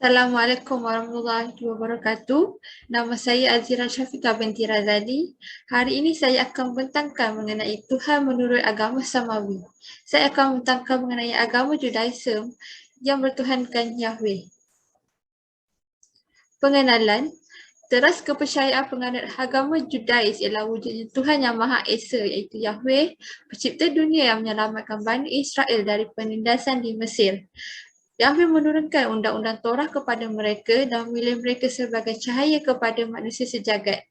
Assalamualaikum warahmatullahi wabarakatuh. Nama saya Azira Syafiqah binti Razali. Hari ini saya akan membentangkan mengenai Tuhan menurut agama Samawi. Saya akan membentangkan mengenai agama Judaism yang bertuhankan Yahweh. Pengenalan, teras kepercayaan penganut agama Judais ialah wujudnya Tuhan yang Maha Esa iaitu Yahweh, pencipta dunia yang menyelamatkan Bani Israel dari penindasan di Mesir. Yahweh menurunkan undang-undang Torah kepada mereka dan memilih mereka sebagai cahaya kepada manusia sejagat.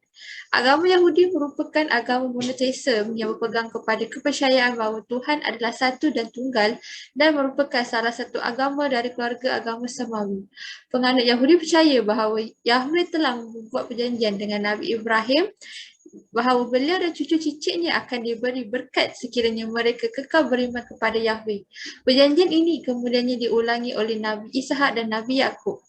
Agama Yahudi merupakan agama monoteisme yang berpegang kepada kepercayaan bahawa Tuhan adalah satu dan tunggal dan merupakan salah satu agama dari keluarga agama Samawi. Penganut Yahudi percaya bahawa Yahweh telah membuat perjanjian dengan Nabi Ibrahim bahawa beliau dan cucu cicitnya akan diberi berkat sekiranya mereka kekal beriman kepada Yahweh. Perjanjian ini kemudiannya diulangi oleh Nabi Ishak dan Nabi Yakub.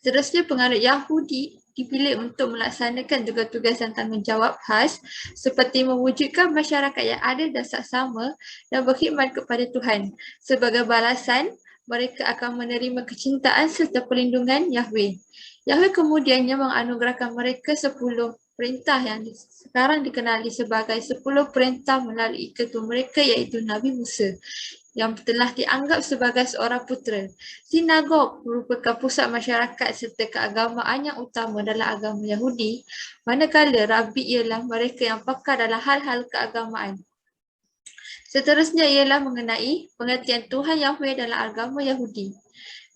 Seterusnya, penganut Yahudi dipilih untuk melaksanakan tugas-tugas dan tanggungjawab khas seperti mewujudkan masyarakat yang adil dan saksama dan berkhidmat kepada Tuhan. Sebagai balasan, mereka akan menerima kecintaan serta perlindungan Yahweh. Yahweh kemudiannya menganugerahkan mereka 10 perintah yang sekarang dikenali sebagai 10 perintah melalui ketua mereka iaitu Nabi Musa yang telah dianggap sebagai seorang putera. Sinagog merupakan pusat masyarakat serta keagamaan yang utama dalam agama Yahudi, manakala Rabi ialah mereka yang pakar dalam hal-hal keagamaan. Seterusnya ialah mengenai pengertian Tuhan Yahweh dalam agama Yahudi.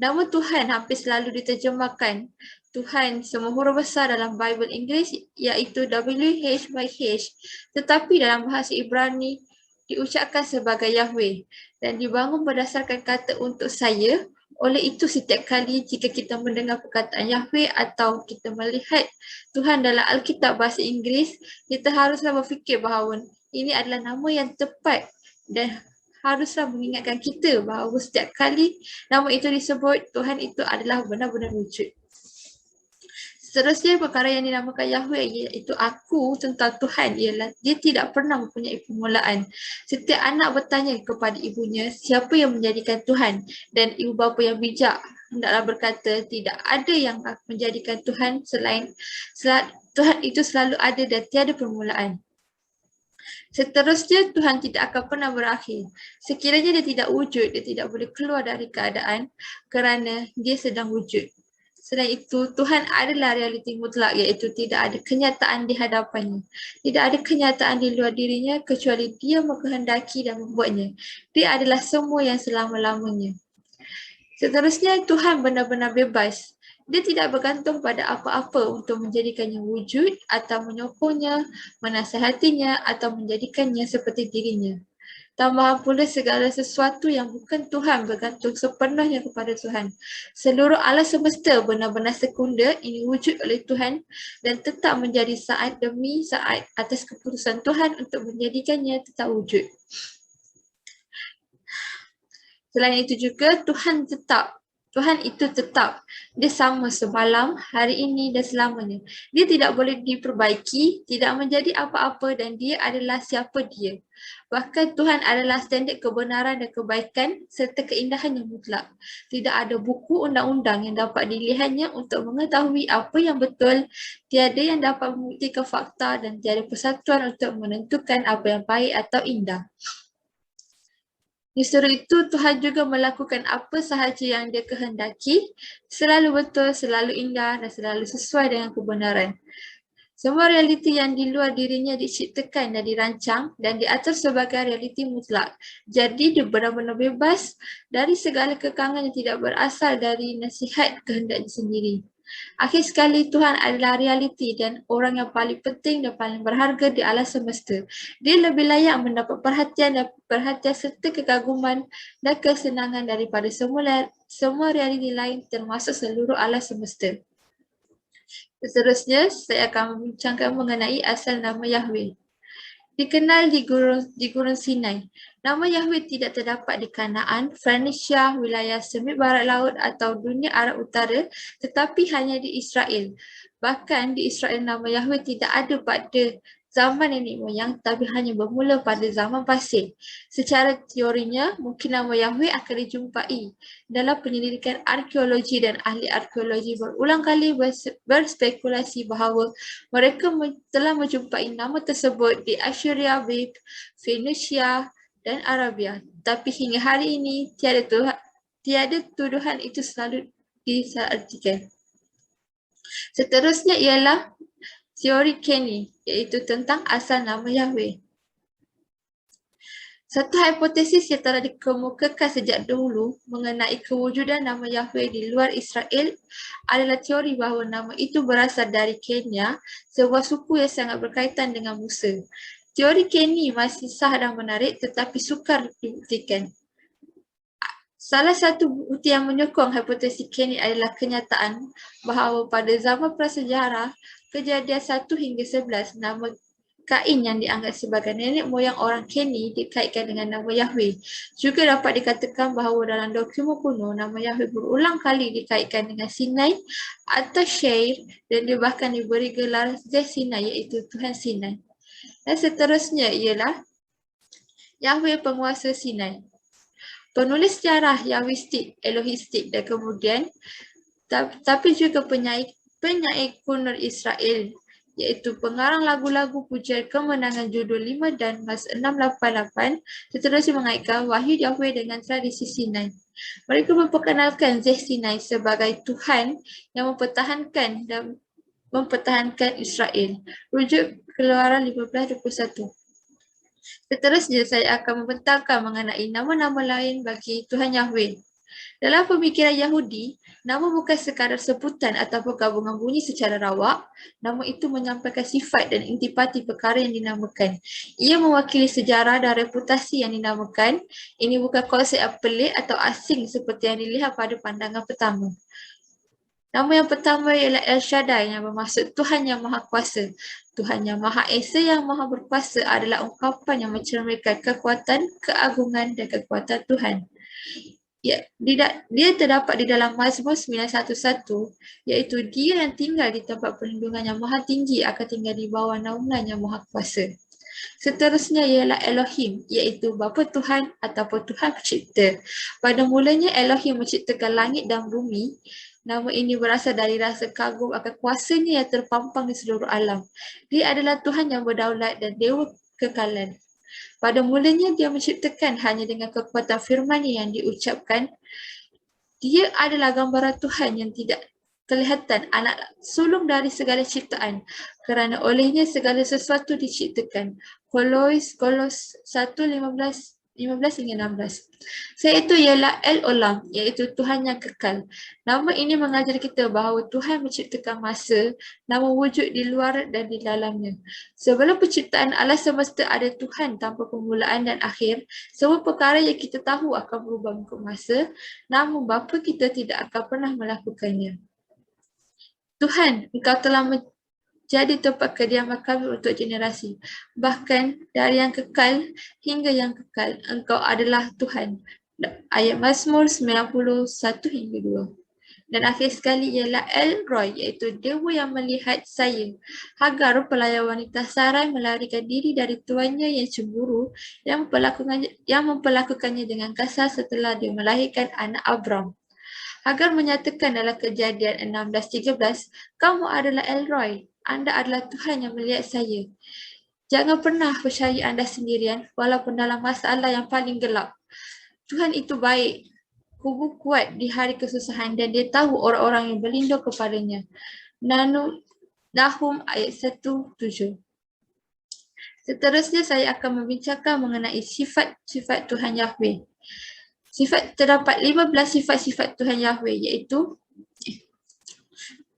Nama Tuhan hampir selalu diterjemahkan Tuhan semua huruf besar dalam Bible Inggeris iaitu WH, tetapi dalam bahasa Ibrani diucapkan sebagai Yahweh dan dibangun berdasarkan kata untuk saya. Oleh itu setiap kali jika kita mendengar perkataan Yahweh atau kita melihat Tuhan dalam Alkitab bahasa Inggeris, kita haruslah berfikir bahawa ini adalah nama yang tepat dan haruslah mengingatkan kita bahawa setiap kali nama itu disebut, Tuhan itu adalah benar-benar wujud. Seterusnya, perkara yang dinamakan Yahweh iaitu aku tentang Tuhan ialah dia tidak pernah mempunyai permulaan. Setiap anak bertanya kepada ibunya siapa yang menjadikan Tuhan, dan ibu bapa yang bijak hendaklah berkata tidak ada yang menjadikan Tuhan selain Tuhan itu selalu ada dan tiada permulaan. Seterusnya, Tuhan tidak akan pernah berakhir. Sekiranya dia tidak wujud, dia tidak boleh keluar dari keadaan kerana dia sedang wujud. Selain itu, Tuhan adalah realiti mutlak iaitu tidak ada kenyataan di hadapannya. Tidak ada kenyataan di luar dirinya kecuali dia mengkehendaki dan membuatnya. Dia adalah semua yang selama-lamanya. Seterusnya, Tuhan benar-benar bebas. Dia tidak bergantung pada apa-apa untuk menjadikannya wujud atau menyokongnya, menasihatinya atau menjadikannya seperti dirinya. Tambahan pula segala sesuatu yang bukan Tuhan bergantung sepenuhnya kepada Tuhan. Seluruh alam semesta benar-benar sekunda ini wujud oleh Tuhan dan tetap menjadi saat demi saat atas keputusan Tuhan untuk menjadikannya tetap wujud. Selain itu juga Tuhan itu tetap. Dia sama semalam, hari ini dan selamanya. Dia tidak boleh diperbaiki, tidak menjadi apa-apa dan dia adalah siapa dia. Bahkan Tuhan adalah standard kebenaran dan kebaikan serta keindahan yang mutlak. Tidak ada buku undang-undang yang dapat dilihatnya untuk mengetahui apa yang betul, tiada yang dapat membuktikan fakta dan tiada persatuan untuk menentukan apa yang baik atau indah. Disuruh itu, Tuhan juga melakukan apa sahaja yang dia kehendaki, selalu betul, selalu indah dan selalu sesuai dengan kebenaran. Semua realiti yang di luar dirinya diciptakan dan dirancang dan diatur sebagai realiti mutlak. Jadi dia benar-benar bebas dari segala kekangan yang tidak berasal dari nasihat kehendaknya sendiri. Akhir sekali, Tuhan adalah realiti dan orang yang paling penting dan paling berharga di alam semesta. Dia lebih layak mendapat perhatian serta kekaguman dan kesenangan daripada semua realiti lain termasuk seluruh alam semesta. Seterusnya, saya akan membincangkan mengenai asal nama Yahweh. Dikenal di Gurun Sinai. Nama Yahweh tidak terdapat di Kanaan, Fenisia, wilayah semi barat laut atau dunia Arab Utara, tetapi hanya di Israel. Bahkan di Israel nama Yahweh tidak ada pada zaman nenek moyang, tapi hanya bermula pada zaman pasir. Secara teorinya, mungkin nama Yahweh akan dijumpai dalam penyelidikan arkeologi, dan ahli arkeologi berulang kali berspekulasi bahawa mereka telah menjumpai nama tersebut di Assyria, Fenisia dan Arabia. Tapi hingga hari ini, tiada tuduhan itu selalu disalahartikan. Seterusnya ialah teori Kenny, iaitu tentang asal nama Yahweh. Satu hipotesis yang telah dikemukakan sejak dahulu mengenai kewujudan nama Yahweh di luar Israel adalah teori bahawa nama itu berasal dari Kenya, sebuah suku yang sangat berkaitan dengan Musa. Teori Kenny masih sah dan menarik, tetapi sukar dibuktikan. Salah satu bukti yang menyokong hipotesis Kenny adalah kenyataan bahawa pada zaman prasejarah, Kejadian 1 hingga 11, nama Kain yang dianggap sebagai nenek moyang orang Kenny dikaitkan dengan nama Yahweh. Juga dapat dikatakan bahawa dalam dokumen kuno, nama Yahweh berulang kali dikaitkan dengan Sinai atau Syair, dan dia bahkan diberi gelar Zeh Sinai, iaitu Tuhan Sinai. Dan seterusnya ialah Yahweh penguasa Sinai. Penulis sejarah Yahwistik, Elohistik, dan kemudian tapi juga penyair kuno Israel, iaitu pengarang lagu-lagu pujian kemenangan judul 5 dan Mas 688, seterusnya mengaitkan wahyu Yahweh dengan tradisi Sinai. Mereka memperkenalkan Zeh Sinai sebagai Tuhan yang mempertahankan Israel. Rujuk Keluaran 15:21. Seterusnya, saya akan membentangkan mengenai nama-nama lain bagi Tuhan Yahweh. Dalam pemikiran Yahudi, nama bukan sekadar sebutan ataupun gabungan bunyi secara rawak. Nama itu menyampaikan sifat dan intipati perkara yang dinamakan. Ia mewakili sejarah dan reputasi yang dinamakan. Ini bukan konsep yang pelik atau asing seperti yang dilihat pada pandangan pertama. Nama yang pertama ialah El Shaddai, yang bermaksud Tuhan yang Maha Kuasa. Tuhan yang Maha Esa yang Maha Berkuasa adalah ungkapan yang mencerminkan kekuatan, keagungan dan kekuatan Tuhan. Dia terdapat di dalam Mazmur 911, iaitu Dia yang tinggal di tempat perlindungan yang maha tinggi akan tinggal di bawah naungan yang maha kuasa. Seterusnya ialah Elohim, iaitu Bapa Tuhan ataupun Tuhan Pencipta. Pada mulanya Elohim menciptakan langit dan bumi. Nama ini berasal dari rasa kagum akan kuasanya yang terpampang di seluruh alam. Dia adalah Tuhan yang berdaulat dan Dewa kekalan. Pada mulanya dia menciptakan hanya dengan kekuatan firman yang diucapkan. Dia adalah gambaran Tuhan yang tidak kelihatan, anak sulung dari segala ciptaan, kerana olehnya segala sesuatu diciptakan. Kolos 1:15 hingga 16. Iaitu ialah El-Olam, iaitu Tuhan yang kekal. Nama ini mengajar kita bahawa Tuhan menciptakan masa, nama wujud di luar dan di dalamnya. Sebelum penciptaan alam semesta ada Tuhan tanpa permulaan dan akhir. Semua perkara yang kita tahu akan berubah mengikut masa, namun bapa kita tidak akan pernah melakukannya. Tuhan, Engkau telah jadi tempat kediaman kami untuk generasi. Bahkan dari yang kekal hingga yang kekal, Engkau adalah Tuhan. Ayat Mazmur 91 hingga 2. Dan akhir sekali ialah El Roy, iaitu Dewa yang melihat saya. Hagar, pelayan wanita Sarai, melarikan diri dari tuannya yang cemburu yang memperlakukannya dengan kasar setelah dia melahirkan anak Abram. Hagar menyatakan dalam Kejadian 16:13, kamu adalah El Roy, Anda adalah Tuhan yang melihat saya. Jangan pernah percaya anda sendirian walaupun dalam masalah yang paling gelap. Tuhan itu baik, kubu kuat di hari kesusahan dan dia tahu orang-orang yang berlindung kepadanya. Nahum ayat 1:7. Seterusnya saya akan membincangkan mengenai sifat-sifat Tuhan Yahweh. Terdapat 15 sifat-sifat Tuhan Yahweh, iaitu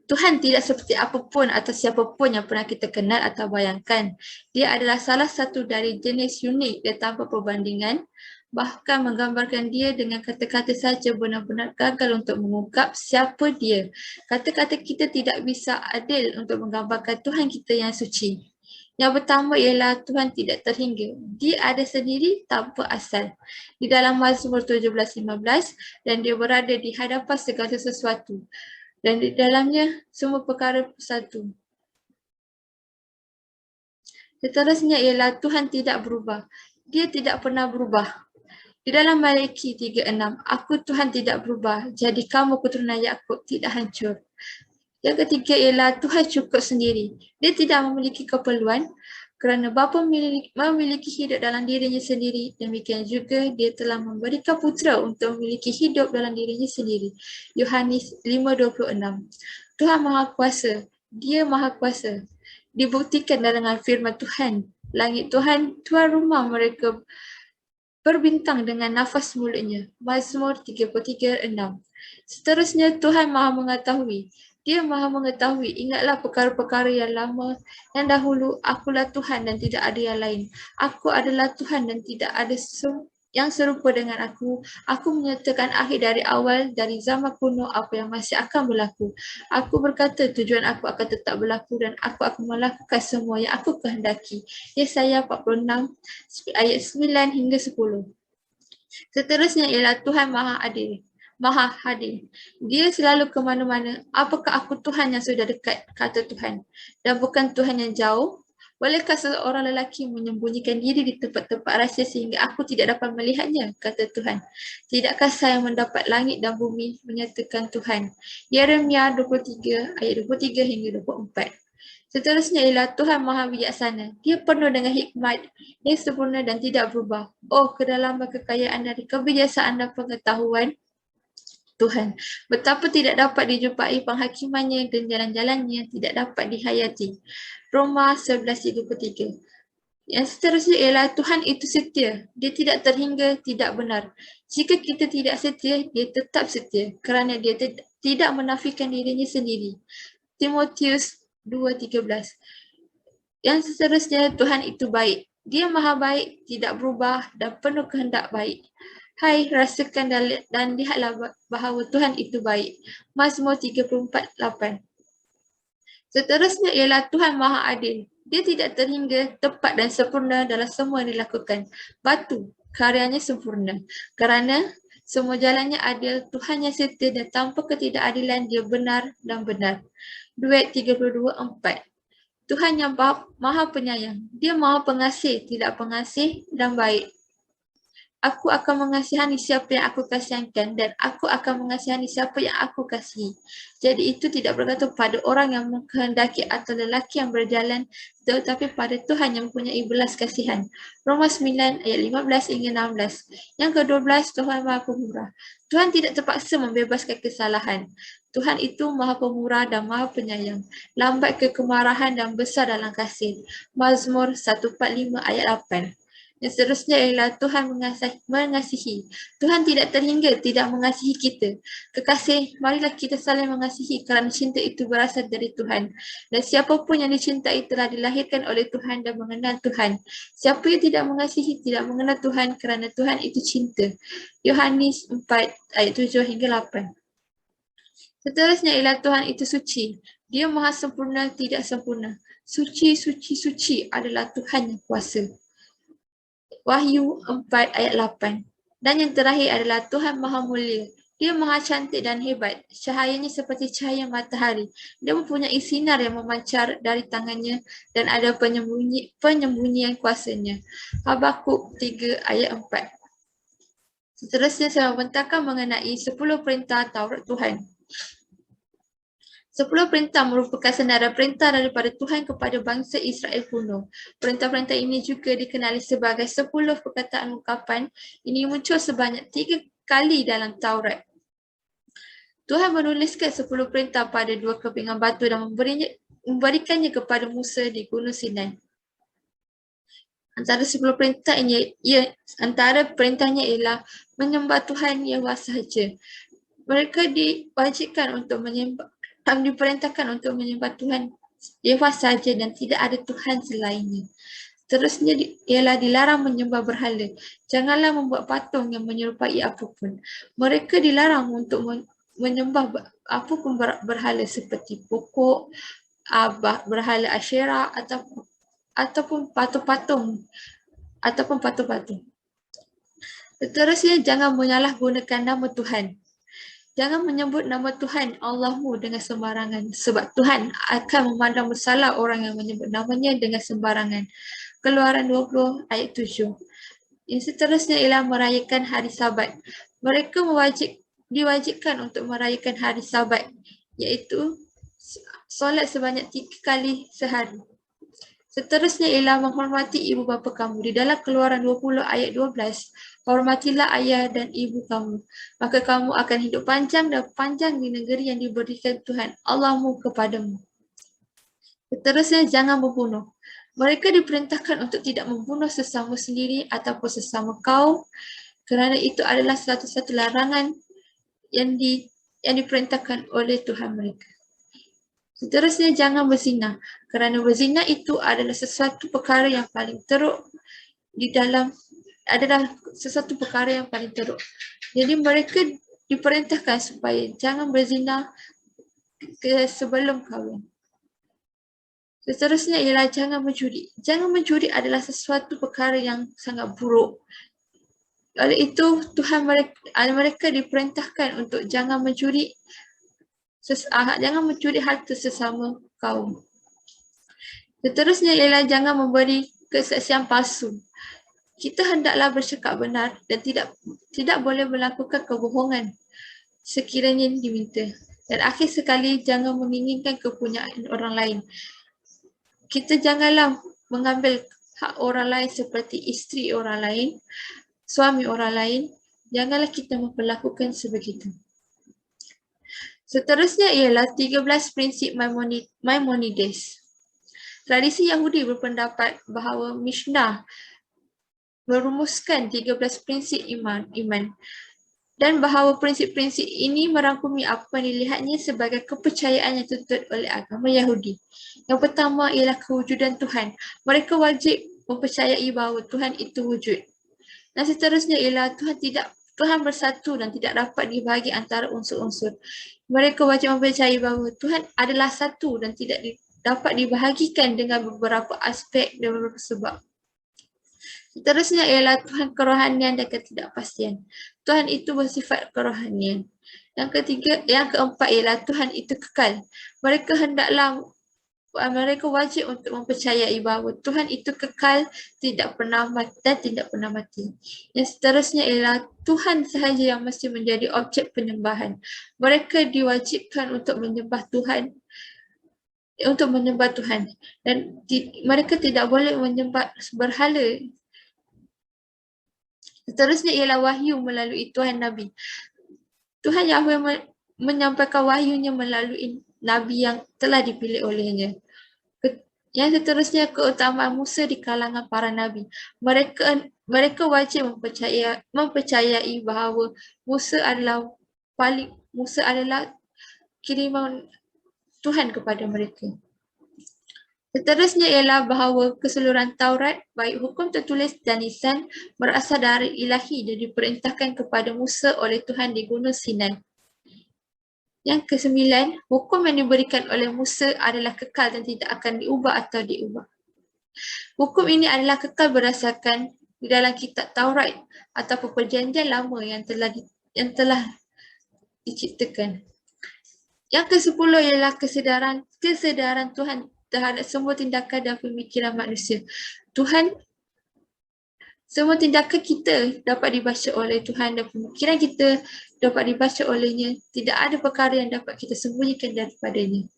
Tuhan tidak seperti apapun atau siapapun yang pernah kita kenal atau bayangkan. Dia adalah salah satu dari jenis unik dan tanpa perbandingan. Bahkan menggambarkan dia dengan kata-kata saja benar-benar gagal untuk mengungkap siapa dia. Kata-kata kita tidak bisa adil untuk menggambarkan Tuhan kita yang suci. Yang pertama ialah Tuhan tidak terhingga. Dia ada sendiri tanpa asal. Di dalam Mazmur 17:15, dan dia berada di hadapan segala sesuatu. Dan di dalamnya semua perkara bersatu. Seterusnya ialah Tuhan tidak berubah. Dia tidak pernah berubah. Di dalam Malaki 3:6, aku Tuhan tidak berubah, jadi kamu keturunan Yakub tidak hancur. Yang ketiga ialah Tuhan cukup sendiri. Dia tidak memiliki keperluan kerana Bapa memiliki hidup dalam dirinya sendiri. Demikian juga dia telah memberikan putera untuk memiliki hidup dalam dirinya sendiri. Yohanes 5:26. Tuhan Maha Kuasa. Dia Maha Kuasa. Dibuktikan dengan firman Tuhan. Langit Tuhan, tuan rumah mereka berbintang dengan nafas mulutnya. Mazmur 33:6. Seterusnya Tuhan Maha Mengetahui. Dia Maha Mengetahui. Ingatlah perkara-perkara yang lama, yang dahulu. Akulah Tuhan dan tidak ada yang lain. Aku adalah Tuhan dan tidak ada yang serupa dengan aku. Aku menyatakan akhir dari awal, dari zaman kuno apa yang masih akan berlaku. Aku berkata tujuan aku akan tetap berlaku dan aku akan melakukan semua yang aku kehendaki. Yesaya 46 ayat 9 hingga 10. Seterusnya ialah Tuhan Maha Adil. Maha hadir. Dia selalu ke mana-mana. Apakah aku Tuhan yang sudah dekat, kata Tuhan, dan bukan Tuhan yang jauh? Bolehkah seorang lelaki menyembunyikan diri di tempat-tempat rahsia sehingga aku tidak dapat melihatnya, kata Tuhan. Tidakkah saya mendapat langit dan bumi, menyatakan Tuhan. Yeremia 23 ayat 23 hingga 24. Seterusnya ialah Tuhan Maha Bijaksana. Dia penuh dengan hikmat yang sempurna dan tidak berubah. Oh, kedalaman kekayaan dari kebijaksanaan dan pengetahuan Tuhan. Betapa tidak dapat dijumpai penghakimannya dan jalan-jalannya tidak dapat dihayati. Roma 11:33. Yang seterusnya ialah Tuhan itu setia. Dia tidak terhingga, tidak benar. Jika kita tidak setia, dia tetap setia kerana dia tidak menafikan dirinya sendiri. Timotius 2:13. Yang seterusnya, Tuhan itu baik. Dia Maha baik, tidak berubah dan penuh kehendak baik. Hai, rasakan dan lihatlah bahawa Tuhan itu baik. Mazmur 34:8. Seterusnya ialah Tuhan Maha Adil. Dia tidak terhingga, tepat dan sempurna dalam semua yang dilakukan. Batu, karyanya sempurna. Kerana semua jalannya adil, Tuhan yang setia dan tanpa ketidakadilan dia benar dan benar. Duet 32:4. Tuhan yang Maha Penyayang. Dia Maha Pengasih, tidak pengasih dan baik. Aku akan mengasihani siapa yang aku kasihankan dan aku akan mengasihani siapa yang aku kasihi. Jadi itu tidak bergantung pada orang yang menghendaki atau lelaki yang berjalan, tetapi pada Tuhan yang mempunyai belas kasihan. Roma 9 ayat 15 hingga 16. Yang ke-12, Tuhan Maha Pemurah. Tuhan tidak terpaksa membebaskan kesalahan. Tuhan itu Maha Pemurah dan Maha Penyayang, lambat ke kemarahan dan besar dalam kasih. Mazmur 145 ayat 8. Yang seterusnya ialah Tuhan mengasihi. Tuhan tidak terhingga tidak mengasihi kita. Kekasih, marilah kita saling mengasihi kerana cinta itu berasal dari Tuhan. Dan siapapun yang dicintai telah dilahirkan oleh Tuhan dan mengenal Tuhan. Siapa yang tidak mengasihi tidak mengenal Tuhan kerana Tuhan itu cinta. Yohanes 4 ayat 7 hingga 8. Seterusnya ialah Tuhan itu suci. Dia maha sempurna, tidak sempurna. Suci, suci, suci adalah Tuhan yang kuasa. Wahyu 4 ayat 8. Dan yang terakhir adalah Tuhan Maha Mulia. Dia maha cantik dan hebat. Cahayanya seperti cahaya matahari. Dia mempunyai sinar yang memancar dari tangannya dan ada penyembunyian kuasanya. Habakuk 3 ayat 4. Seterusnya saya membentangkan mengenai 10 perintah Taurat Tuhan. 10 perintah merupakan senarai perintah daripada Tuhan kepada bangsa Israel kuno. Perintah-perintah ini juga dikenali sebagai 10 perkataan ungkapan. Ini muncul sebanyak 3 kali dalam Taurat. Tuhan menuliskan 10 perintah pada 2 kepingan batu dan memberikannya kepada Musa di Gunung Sinai. Antara 10 perintah ini, antara perintahnya ialah menyembah Tuhan Yehova sahaja. Mereka diwajibkan untuk diperintahkan untuk menyembah Tuhan Yehova sahaja dan tidak ada Tuhan selainnya. Terusnya ialah dilarang menyembah berhala. Janganlah membuat patung yang menyerupai apapun. Mereka dilarang untuk menyembah apapun berhala seperti pokok, berhala Asyera ataupun patung-patung. Seterusnya jangan menyalahgunakan nama Tuhan. Jangan menyebut nama Tuhan Allahmu dengan sembarangan sebab Tuhan akan memandang bersalah orang yang menyebut namanya dengan sembarangan. Keluaran 20 ayat 7. Yang seterusnya ialah merayakan hari Sabat. Mereka diwajibkan untuk merayakan hari Sabat, iaitu solat sebanyak 3 kali sehari. Seterusnya ialah menghormati ibu bapa kamu. Di dalam Keluaran 20 ayat 12, hormatilah ayah dan ibu kamu, maka kamu akan hidup panjang dan panjang di negeri yang diberikan Tuhan Allahmu kepadamu. Seterusnya, jangan membunuh. Mereka diperintahkan untuk tidak membunuh sesama sendiri ataupun sesama kaum, kerana itu adalah satu-satu larangan yang diperintahkan oleh Tuhan mereka. Seterusnya, jangan berzina, kerana berzina itu adalah sesuatu perkara yang paling teruk sesuatu perkara yang paling teruk. Jadi mereka diperintahkan supaya jangan berzina sebelum kahwin. Seterusnya ialah jangan mencuri. Jangan mencuri adalah sesuatu perkara yang sangat buruk. Oleh itu, mereka diperintahkan untuk jangan mencuri harta sesama kaum. Seterusnya ialah jangan memberi kesaksian palsu. Kita hendaklah bercakap benar dan tidak boleh melakukan kebohongan sekiranya diminta. Dan akhir sekali, jangan menginginkan kepunyaan orang lain. Kita janganlah mengambil hak orang lain seperti isteri orang lain, suami orang lain. Janganlah kita memperlakukan sebegitu. Seterusnya ialah 13 prinsip Maimonides. Tradisi Yahudi berpendapat bahawa Mishnah merumuskan 13 prinsip iman dan bahawa prinsip-prinsip ini merangkumi apa yang dilihatnya sebagai kepercayaan yang dituntut oleh agama Yahudi. Yang pertama ialah kewujudan Tuhan. Mereka wajib mempercayai bahawa Tuhan itu wujud. Dan seterusnya ialah Tuhan bersatu dan tidak dapat dibahagi antara unsur-unsur. Mereka wajib mempercayai bahawa Tuhan adalah satu dan tidak dapat dibahagikan dengan beberapa aspek dan beberapa sebab. Seterusnya ialah Tuhan kerohanian dan ketidakpastian. Tuhan itu bersifat kerohanian. Yang keempat ialah Tuhan itu kekal. Mereka wajib untuk mempercayai bahawa Tuhan itu kekal, tidak pernah mati. Yang seterusnya ialah Tuhan sahaja yang mesti menjadi objek penyembahan. Mereka diwajibkan untuk menyembah Tuhan dan mereka tidak boleh menyembah berhala. Seterusnya ialah wahyu melalui Tuhan Nabi. Tuhan Yahweh menyampaikan wahyunya melalui Nabi yang telah dipilih olehnya. Yang seterusnya keutamaan Musa di kalangan para Nabi. Mereka wajib mempercayai bahawa Musa adalah kiriman Tuhan kepada mereka. Seterusnya ialah bahawa keseluruhan Taurat, baik hukum tertulis dan lisan, berasal dari ilahi dan diperintahkan kepada Musa oleh Tuhan di Gunung Sinai. Yang kesembilan, hukum yang diberikan oleh Musa adalah kekal dan tidak akan diubah atau diubah. Hukum ini adalah kekal berdasarkan di dalam kitab Taurat atau perjanjian lama yang telah diciptakan. Yang ke-10 ialah kesedaran Tuhan terhadap semua tindakan dan pemikiran manusia. Semua tindakan kita dapat dibaca oleh Tuhan dan pemikiran kita dapat dibaca olehnya. Tidak ada perkara yang dapat kita sembunyikan daripadanya.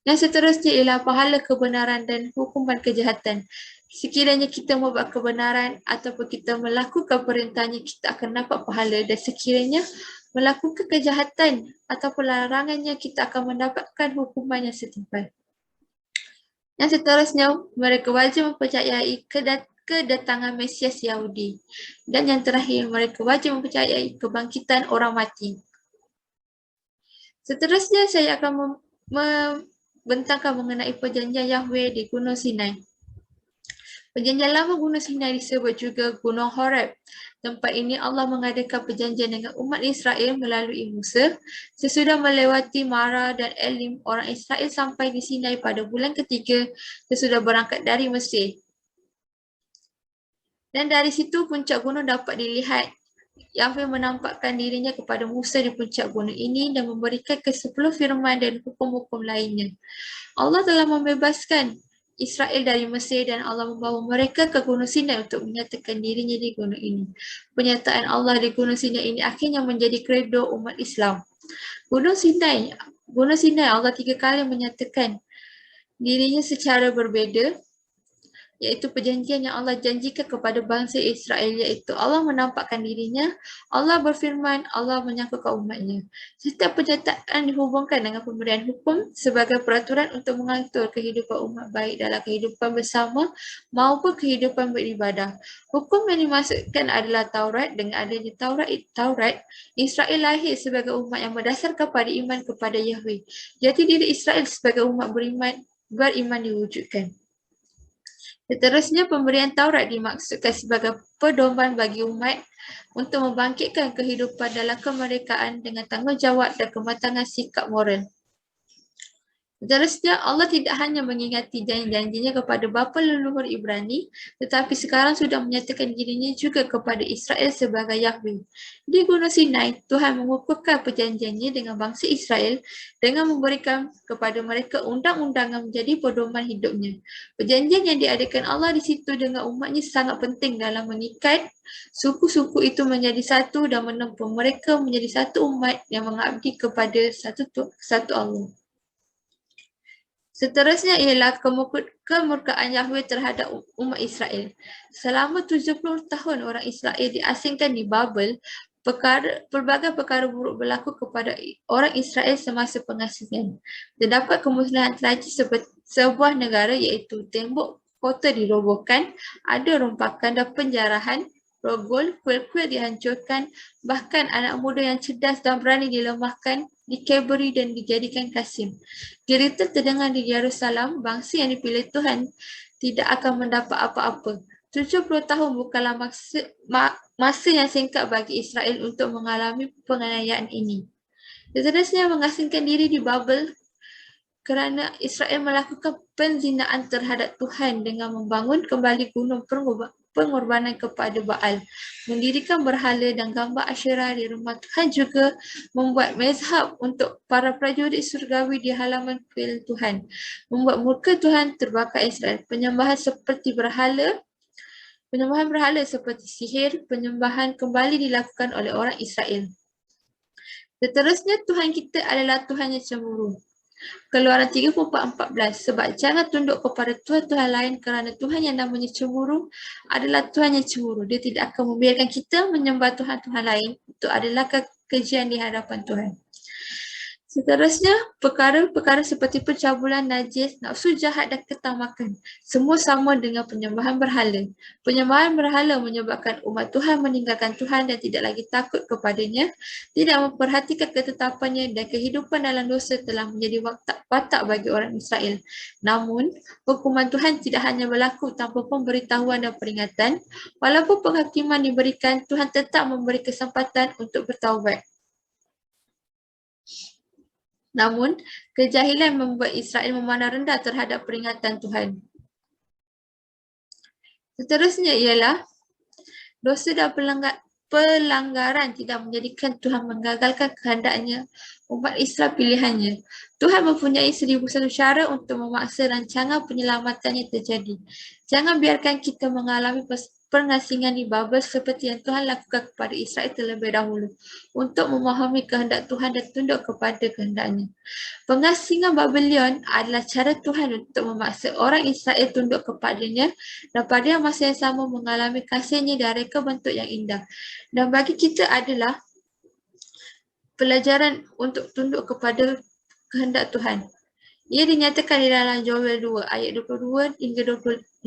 Yang seterusnya ialah pahala kebenaran dan hukuman kejahatan. Sekiranya kita membuat kebenaran ataupun kita melakukan perintahnya, kita akan dapat pahala, dan sekiranya melakukan kejahatan ataupun larangannya, kita akan mendapatkan hukuman yang setimpal. Yang seterusnya, mereka wajib mempercayai kedatangan Mesias Yahudi. Dan yang terakhir, mereka wajib mempercayai kebangkitan orang mati. Seterusnya, saya akan membentangkan mengenai perjanjian Yahweh di Gunung Sinai. Perjanjian lama Gunung Sinai disebut juga Gunung Horeb. Tempat ini Allah mengadakan perjanjian dengan umat Israel melalui Musa. Sesudah melewati Mara dan Elim, orang Israel sampai di Sinai pada bulan ketiga sesudah berangkat dari Mesir. Dan dari situ puncak gunung dapat dilihat. Yahweh menampakkan dirinya kepada Musa di puncak gunung ini dan memberikan ke-10 firman dan hukum-hukum lainnya. Allah telah membebaskan Israel dari Mesir dan Allah membawa mereka ke Gunung Sinai untuk menyatakan dirinya di gunung ini. Penyataan Allah di Gunung Sinai ini akhirnya menjadi kredo umat Islam. Gunung Sinai Allah 3 kali menyatakan dirinya secara berbeza, iaitu perjanjian yang Allah janjikan kepada bangsa Israel, iaitu Allah menampakkan dirinya, Allah berfirman, Allah menyangkakan umatnya. Setiap pernyataan dihubungkan dengan pemberian hukum sebagai peraturan untuk mengatur kehidupan umat baik dalam kehidupan bersama maupun kehidupan beribadah. Hukum yang dimaksudkan adalah Taurat. Dengan adanya Taurat, Israel lahir sebagai umat yang berdasarkan pada iman kepada Yahweh. Jati diri Israel sebagai umat beriman diwujudkan. Seterusnya, pemberian Taurat dimaksudkan sebagai pedoman bagi umat untuk membangkitkan kehidupan dalam kemerdekaan dengan tanggungjawab dan kematangan sikap moral. Seterusnya, Allah tidak hanya mengingati janji-janjinya kepada bapa leluhur Ibrani, tetapi sekarang sudah menyatakan dirinya juga kepada Israel sebagai Yahweh. Di Gunung Sinai, Tuhan mengukuhkan perjanjiannya dengan bangsa Israel dengan memberikan kepada mereka undang-undang yang menjadi pedoman hidupnya. Perjanjian yang diadakan Allah di situ dengan umatnya sangat penting dalam mengikat suku-suku itu menjadi satu dan menempuh mereka menjadi satu umat yang mengabdi kepada satu Allah. Seterusnya ialah kemurkaan Yahweh terhadap umat Israel. Selama 70 tahun orang Israel diasingkan di Babel, pelbagai perkara buruk berlaku kepada orang Israel semasa pengasingan. Terdapat kemusnahan tragis seperti sebuah negara iaitu tembok kota dirobohkan, ada rompakan dan penjarahan, rogol, kuil-kuil dihancurkan, bahkan anak muda yang cerdas dan berani dilemahkan, dikeberi dan dijadikan kasim. Cerita terdengar di Yerusalem, bangsa yang dipilih Tuhan tidak akan mendapat apa-apa. 70 tahun bukanlah masa yang singkat bagi Israel untuk mengalami penganiayaan ini. Seterusnya, mengasingkan diri di Babel kerana Israel melakukan penzinaan terhadap Tuhan dengan membangun kembali gunung pengorbanan kepada Baal, mendirikan berhala dan gambar Asyerah di rumah Tuhan, juga membuat mezhab untuk para prajurit surgawi di halaman kuil Tuhan, membuat murka Tuhan terbakar Israel. Penyembahan berhala seperti sihir, penyembahan kembali dilakukan oleh orang Israel. Seterusnya, Tuhan kita adalah Tuhan yang cemburu. Keluaran 34:14. Sebab jangan tunduk kepada Tuhan-Tuhan lain kerana Tuhan yang namanya cemburu adalah Tuhan yang cemburu. Dia tidak akan membiarkan kita menyembah Tuhan-Tuhan lain. Itu adalah kekejian di hadapan Tuhan. Seterusnya, perkara-perkara seperti pencabulan, najis, nafsu jahat dan ketamakan. Semua sama dengan penyembahan berhala. Penyembahan berhala menyebabkan umat Tuhan meninggalkan Tuhan dan tidak lagi takut kepadanya, tidak memperhatikan ketetapannya dan kehidupan dalam dosa telah menjadi watak bagi orang Israel. Namun, hukuman Tuhan tidak hanya berlaku tanpa pemberitahuan dan peringatan. Walaupun penghakiman diberikan, Tuhan tetap memberi kesempatan untuk bertaubat. Namun, kejahilan membuat Israel memandang rendah terhadap peringatan Tuhan. Seterusnya ialah dosa dan pelanggaran tidak menjadikan Tuhan menggagalkan kehendaknya umat Islam pilihannya. Tuhan mempunyai 1001 cara untuk memaksa rancangan penyelamatannya terjadi. Jangan biarkan kita mengalami pengasingan di Babel seperti yang Tuhan lakukan kepada Israel terlebih dahulu untuk memahami kehendak Tuhan dan tunduk kepada kehendaknya. Pengasingan Babelion adalah cara Tuhan untuk memaksa orang Israel tunduk kepadanya dan pada masa yang sama mengalami kasihnya dari bentuk yang indah. Dan bagi kita adalah pelajaran untuk tunduk kepada kehendak Tuhan. Ia dinyatakan di dalam Joel 2 ayat 22 hingga 26.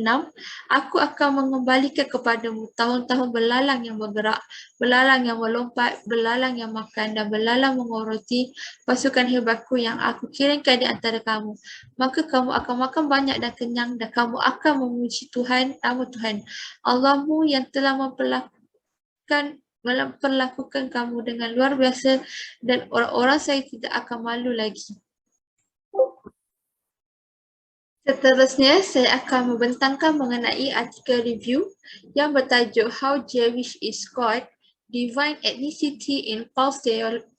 Aku akan mengembalikan kepadamu tahun-tahun belalang yang bergerak, belalang yang melompat, belalang yang makan dan belalang mengoroti pasukan hebatku yang aku kirimkan di antara kamu. Maka kamu akan makan banyak dan kenyang dan kamu akan memuji Tuhan, nama Tuhan Allahmu yang telah memperlakukan kamu dengan luar biasa dan orang-orang saya tidak akan malu lagi. Seterusnya, saya akan membentangkan mengenai artikel review yang bertajuk How Jewish is God Divine Ethnicity in Pulse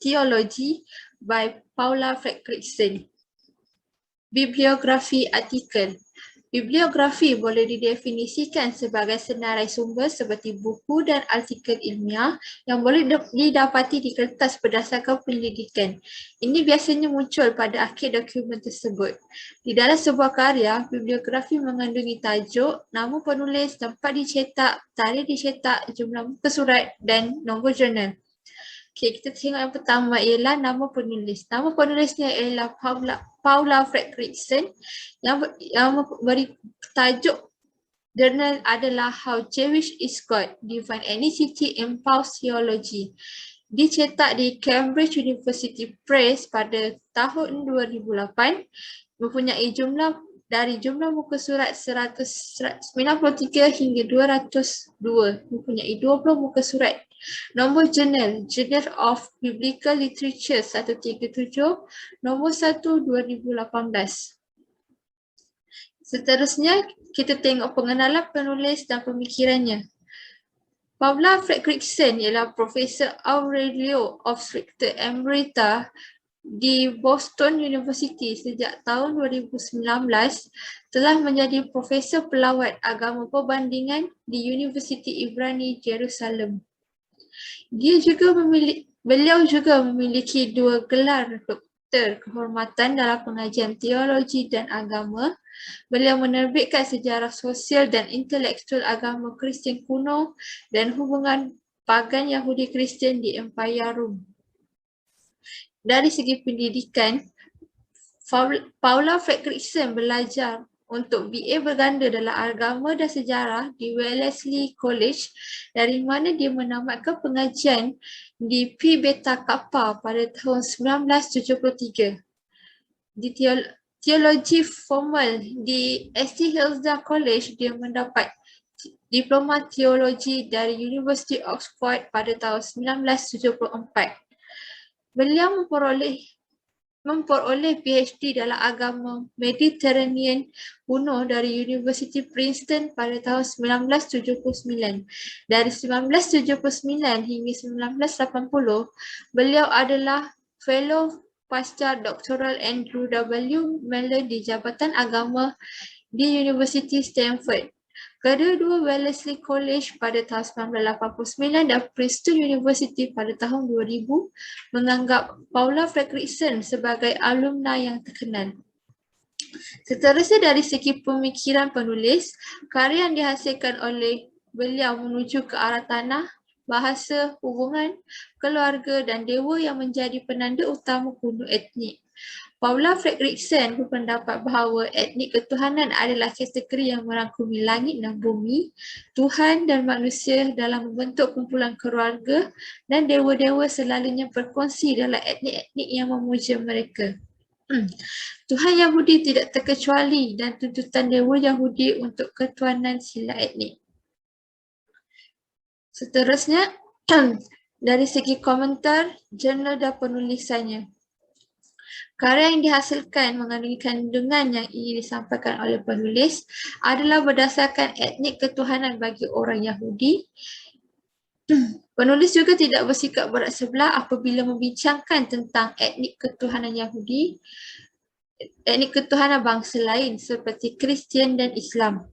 Theology by Paula Fredrickson. Bibliografi artikel. Bibliografi boleh didefinisikan sebagai senarai sumber seperti buku dan artikel ilmiah yang boleh didapati di kertas berdasarkan penyelidikan. Ini biasanya muncul pada akhir dokumen tersebut. Di dalam sebuah karya, bibliografi mengandungi tajuk, nama penulis, tempat dicetak, tarikh dicetak, jumlah muka surat dan nombor jurnal. Okay, kita tengok yang pertama ialah nama penulis. Nama penulisnya ialah Paula Fredrickson yang beri tajuk jurnal adalah How Jewish is God, Divine Ethnicity in Pulse Theology. Dicetak di Cambridge University Press pada tahun 2008, mempunyai dari jumlah muka surat 193 hingga 202, mempunyai 20 muka surat. Nombor jurnal, Journal of Biblical Literature 137, nombor 1 2018. Seterusnya, kita tengok pengenalan penulis dan pemikirannya. Paula Fredrickson ialah Profesor Aurelio of Stricter Emerita di Boston University sejak tahun 2019, telah menjadi Profesor Pelawat Agama Perbandingan di Universiti Ibrani Jerusalem. Beliau juga memiliki 2 gelar doktor kehormatan dalam pengajian teologi dan agama. Beliau menerbitkan sejarah sosial dan intelektual agama Kristian kuno dan hubungan pagan Yahudi Kristian di Empayar Rom. Dari segi pendidikan, Paula Fredrickson belajar untuk BA berganda dalam agama dan sejarah di Wellesley College, dari mana dia menamatkan pengajian di Pi Beta Kappa pada tahun 1973. Di teologi formal di St. Hilda College, dia mendapat diploma teologi dari University Oxford pada tahun 1974. Beliau memperoleh PhD dalam agama Mediterranean kuno dari University Princeton pada tahun 1979. Dari 1979 hingga 1980, beliau adalah Fellow Pasca Doctoral Andrew W. Mellon di Jabatan Agama di University Stanford. Kedua-dua Wellesley College pada tahun 1989 dan Princeton University pada tahun 2000 menganggap Paula Fredrickson sebagai alumna yang terkenal. Seterusnya, dari segi pemikiran penulis, karya yang dihasilkan oleh beliau menuju ke arah tanah, bahasa, hubungan, keluarga dan dewa yang menjadi penanda utama kuno etnik. Paula Fredrickson berpendapat bahawa etnik ketuhanan adalah kategori yang merangkumi langit dan bumi, Tuhan dan manusia dalam membentuk kumpulan keluarga, dan dewa-dewa selalunya berkongsi dalam etnik-etnik yang memuja mereka. Tuhan Yahudi tidak terkecuali dan tuntutan dewa Yahudi untuk ketuhanan sila etnik. Seterusnya, dari segi komentar, jurnal dan penulisannya. Karya yang dihasilkan mengandungi kandungan yang ingin disampaikan oleh penulis adalah berdasarkan etnik ketuhanan bagi orang Yahudi. Penulis juga tidak bersikap berat sebelah apabila membincangkan tentang etnik ketuhanan Yahudi, etnik ketuhanan bangsa lain seperti Kristian dan Islam.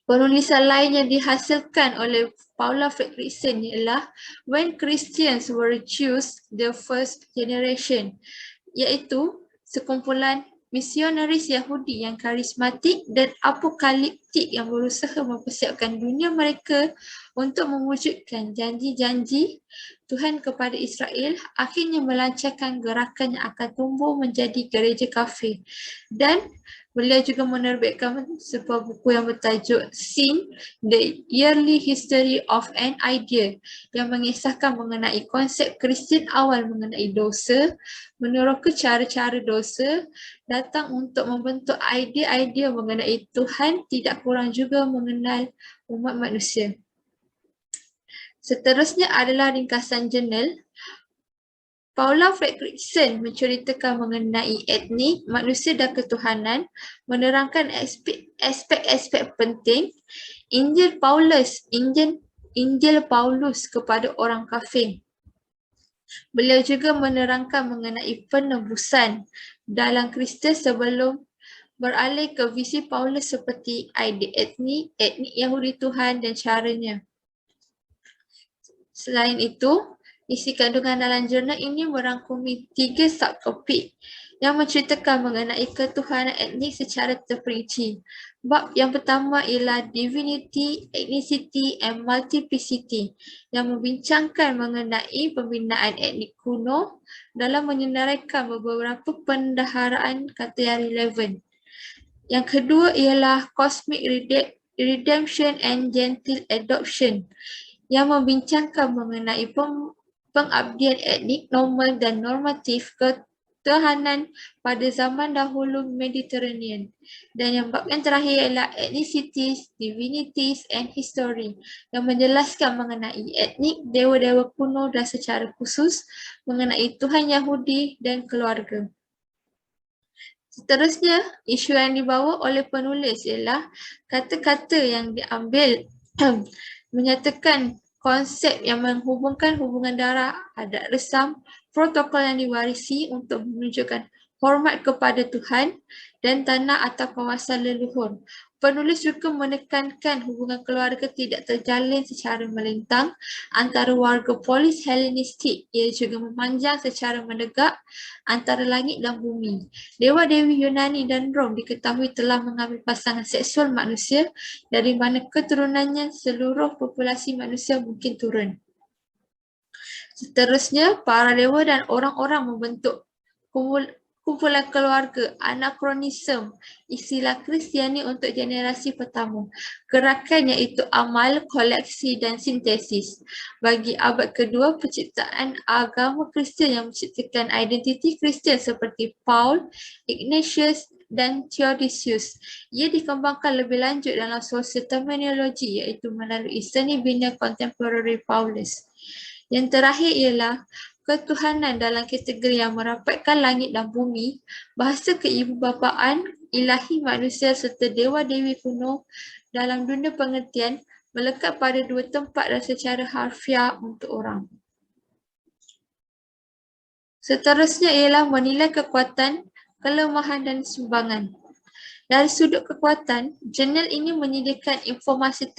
Penulisan lain yang dihasilkan oleh Paula Fredrickson ialah When Christians Were Jews, the First Generation, iaitu sekumpulan misionaris Yahudi yang karismatik dan apokaliptik yang berusaha mempersiapkan dunia mereka untuk mewujudkan janji-janji Tuhan kepada Israel, akhirnya melancarkan gerakan yang akan tumbuh menjadi gereja kafir. Dan beliau juga menerbitkan sebuah buku yang bertajuk Sin, The Early History of an Idea, yang mengisahkan mengenai konsep Kristian awal mengenai dosa, meneroka cara-cara dosa, datang untuk membentuk idea-idea mengenai Tuhan, tidak kurang juga mengenal umat manusia. Seterusnya adalah ringkasan jurnal. Paula Fredrickson menceritakan mengenai etnik, manusia dan ketuhanan, menerangkan aspek-aspek penting. Injil Injil Paulus kepada orang kafir. Beliau juga menerangkan mengenai penebusan dalam Kristus sebelum beralih ke visi Paulus seperti idea etnik Yahudi Tuhan dan caranya. Selain itu, isi kandungan dalam jurnal ini merangkumi 3 subtopik yang menceritakan mengenai ketuhanan etnik secara terperinci. Bab yang pertama ialah Divinity, Ethnicity and Multiplicity yang membincangkan mengenai pembinaan etnik kuno dalam menyenaraikan beberapa pendaharaan kata yang relevan. Yang kedua ialah Cosmic Redemption and Gentle Adoption yang membincangkan mengenai pengabdian etnik normal dan normatif ketuhanan pada zaman dahulu Mediterranean. Dan yang bab yang terakhir ialah Ethnicities, Divinities and History yang menjelaskan mengenai etnik dewa-dewa kuno dan secara khusus mengenai Tuhan Yahudi dan keluarga. Seterusnya, isu yang dibawa oleh penulis ialah kata-kata yang diambil menyatakan konsep yang menghubungkan hubungan darah, adat resam, protokol yang diwarisi untuk menunjukkan hormat kepada Tuhan dan tanah atau kawasan leluhur. Penulis juga menekankan hubungan keluarga tidak terjalin secara melintang antara warga polis Helenistik. Ia juga memanjang secara menegak antara langit dan bumi. Dewa-dewi Yunani dan Rom diketahui telah mengambil pasangan seksual manusia dari mana keturunannya seluruh populasi manusia mungkin turun. Seterusnya, para dewa dan orang-orang membentuk kumpulan keluarga, anakronisme, istilah Kristiani untuk generasi pertama. Gerakan iaitu amal, koleksi dan sintesis. Bagi abad kedua, penciptaan agama Kristian yang menciptakan identiti Kristian seperti Paul, Ignatius dan Theodosius. Ia dikembangkan lebih lanjut dalam sosial terminologi iaitu melalui seni bina kontemporari Paulus. Yang terakhir ialah ketuhanan dalam kategori yang merapatkan langit dan bumi, bahasa keibubapaan, ilahi manusia serta dewa-dewi kuno dalam dunia pengertian melekat pada dua tempat dan secara harfiah untuk orang. Seterusnya ialah menilai kekuatan, kelemahan dan sumbangan. Dari sudut kekuatan, jurnal ini menyediakan informasi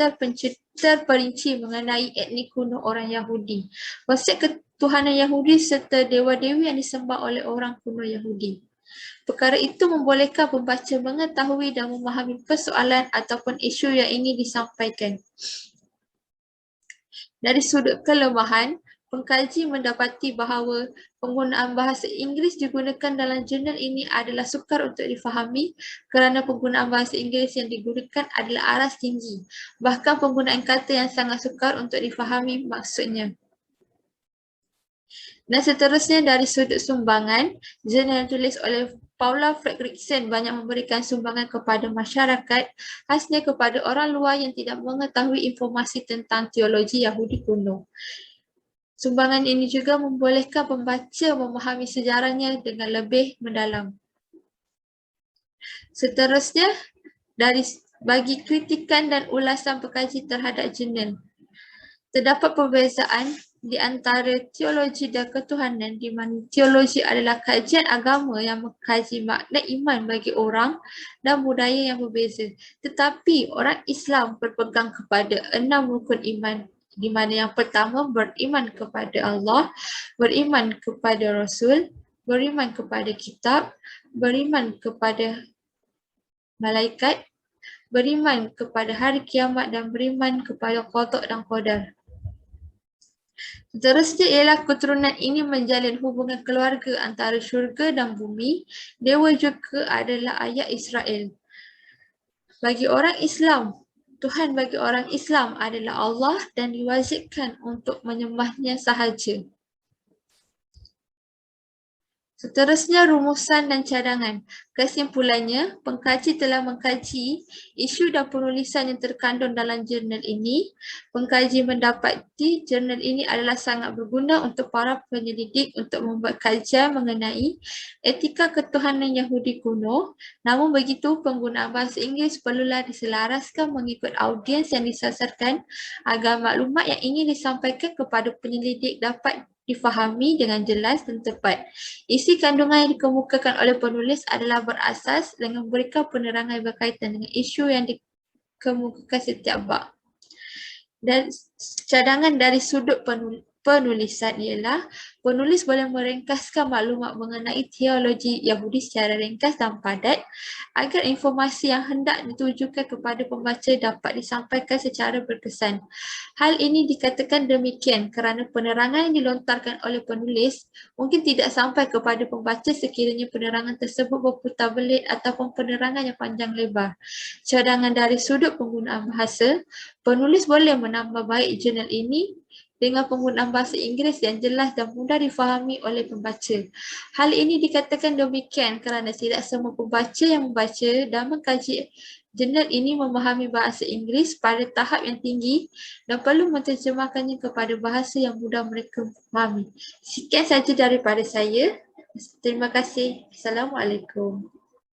terperinci mengenai etnik kuno orang Yahudi, konsep ketuhanan Yahudi serta dewa-dewi yang disembah oleh orang kuno Yahudi. Perkara itu membolehkan pembaca mengetahui dan memahami persoalan ataupun isu yang ini disampaikan. Dari sudut kelemahan, pengkaji mendapati bahawa penggunaan bahasa Inggeris digunakan dalam jurnal ini adalah sukar untuk difahami kerana penggunaan bahasa Inggeris yang digunakan adalah aras tinggi. Bahkan penggunaan kata yang sangat sukar untuk difahami maksudnya. Dan seterusnya dari sudut sumbangan, jurnal tulis oleh Paula Fredrickson banyak memberikan sumbangan kepada masyarakat, khasnya kepada orang luar yang tidak mengetahui informasi tentang teologi Yahudi kuno. Sumbangan ini juga membolehkan pembaca memahami sejarahnya dengan lebih mendalam. Seterusnya, bagi kritikan dan ulasan pekaji terhadap jurnal. Terdapat perbezaan di antara teologi dan ketuhanan di mana teologi adalah kajian agama yang mengkaji makna iman bagi orang dan budaya yang berbeza. Tetapi orang Islam berpegang kepada 6 rukun iman di mana yang pertama beriman kepada Allah, beriman kepada Rasul, beriman kepada kitab, beriman kepada malaikat, beriman kepada hari kiamat dan beriman kepada qada dan qadar. Seterusnya ialah keturunan ini menjalin hubungan keluarga antara syurga dan bumi. Dewa juga adalah ayat Israel. Bagi orang Islam, Tuhan bagi orang Islam adalah Allah dan diwajibkan untuk menyembahnya sahaja. Seterusnya, rumusan dan cadangan. Kesimpulannya, pengkaji telah mengkaji isu dan penulisan yang terkandung dalam jurnal ini. Pengkaji mendapati jurnal ini adalah sangat berguna untuk para penyelidik untuk membuat kajian mengenai etika ketuhanan Yahudi kuno. Namun begitu, penggunaan bahasa Inggeris perlulah diselaraskan mengikut audiens yang disasarkan agar maklumat yang ingin disampaikan kepada penyelidik dapat difahami dengan jelas dan tepat. Isi kandungan yang dikemukakan oleh penulis adalah berasas dengan memberikan penerangan berkaitan dengan isu yang dikemukakan setiap bab. Dan cadangan dari sudut penulisan ialah penulis boleh meringkaskan maklumat mengenai teologi Yahudi secara ringkas dan padat agar informasi yang hendak ditujukan kepada pembaca dapat disampaikan secara berkesan. Hal ini dikatakan demikian kerana penerangan yang dilontarkan oleh penulis mungkin tidak sampai kepada pembaca sekiranya penerangan tersebut berputar belit ataupun penerangan yang panjang lebar. Cadangan dari sudut penggunaan bahasa, penulis boleh menambah baik jurnal ini dengan penggunaan bahasa Inggeris yang jelas dan mudah difahami oleh pembaca. Hal ini dikatakan demikian kerana tidak semua pembaca yang membaca dan mengkaji jurnal ini memahami bahasa Inggeris pada tahap yang tinggi dan perlu menterjemahkannya kepada bahasa yang mudah mereka fahami. Sekian saja daripada saya. Terima kasih. Assalamualaikum.